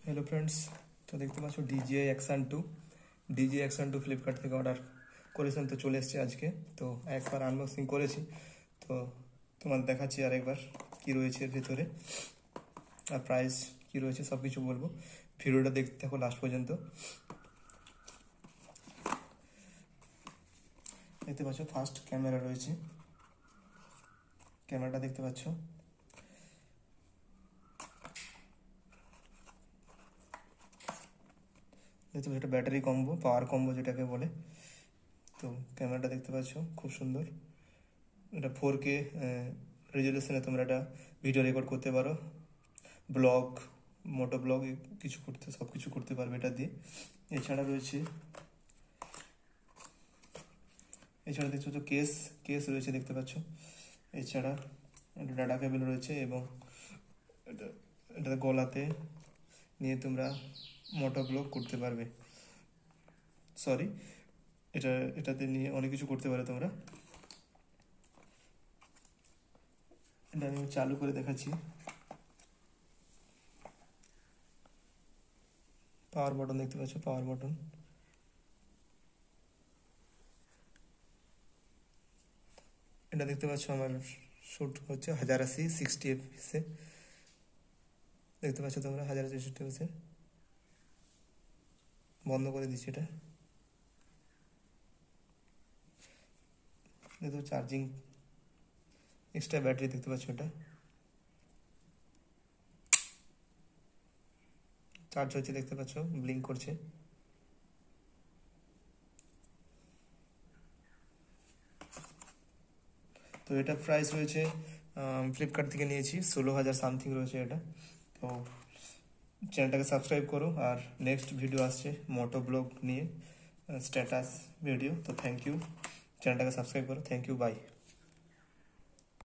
Hello friends, तो देखते पाচ্ছ DJI Action 2 DJI Action 2 Flipkart থেকে অর্ডার করেছেন, তো চলে এসেছে আজকে। তো একবার আনবক্সিং করেছি, তো তোমাদের দেখাচ্ছি আরেকবার কি রয়েছে এর ভিতরে আর প্রাইস কি রয়েছে সব কিছু বলবো। ভিডিওটা দেখতে থাকো লাস্ট পর্যন্ত। দেখতে পাচ্ছ ফার্স্ট ক্যামেরা রয়েছে, ক্যামেরাটা দেখতে পাচ্ছ। দেখতে পাচ্ছ এটা ব্যাটারি কম্বো, পাওয়ার কম্বো যেটাকে বলে। তো ক্যামেরাটা দেখতে পাচ্ছ খুব সুন্দর। এটা 4K রেজলিউশনে তোমরা এটা ভিডিও রেকর্ড করতে পারো, ব্লগ, মোটো ব্লগ কিছু করতে সব কিছু করতে পারবে এটা দিয়ে। এছাড়া দেখতে পাচ্ছ কেস রয়েছে দেখতে পাচ্ছ। এছাড়া একটা ডাটা কেবল রয়েছে এবং এটা গলাতে নিয়ে তোমরা মোটো ব্লগ করতে পারবে। এটাতে নিয়ে অনেক কিছু করতে পারো তোমরা। এটা আমি চালু করে দেখাচ্ছি। পাওয়ার বাটন দেখতে পাচ্ছ, পাওয়ার বাটন। এটা দেখতে পাচ্ছ আমার শুট হচ্ছে 1080 60 fps দেখতে পাচ্ছ তোমরা 1080 fps বন্ধ করে দিচ্ছি। এটা দেখো চার্জিং এক্সট্রা ব্যাটারি দেখতে পাচ্ছ, এটা চার্জ হচ্ছে দেখতে পাচ্ছ, ব্লিঙ্ক করছে। তো এটা প্রাইস রয়েছে ফ্লিপকার্ট থেকে নিয়েছি 16,000 সামথিং রয়েছে এটা। তো চ্যানেলটাকে সাবস্ক্রাইব করো, আর নেক্সট ভিডিও আসছে মোটো ব্লগ নিয়ে, স্ট্যাটাস ভিডিও। তো থ্যাংক ইউ, চ্যানেলটাকে সাবস্ক্রাইব করো। Thank you, by.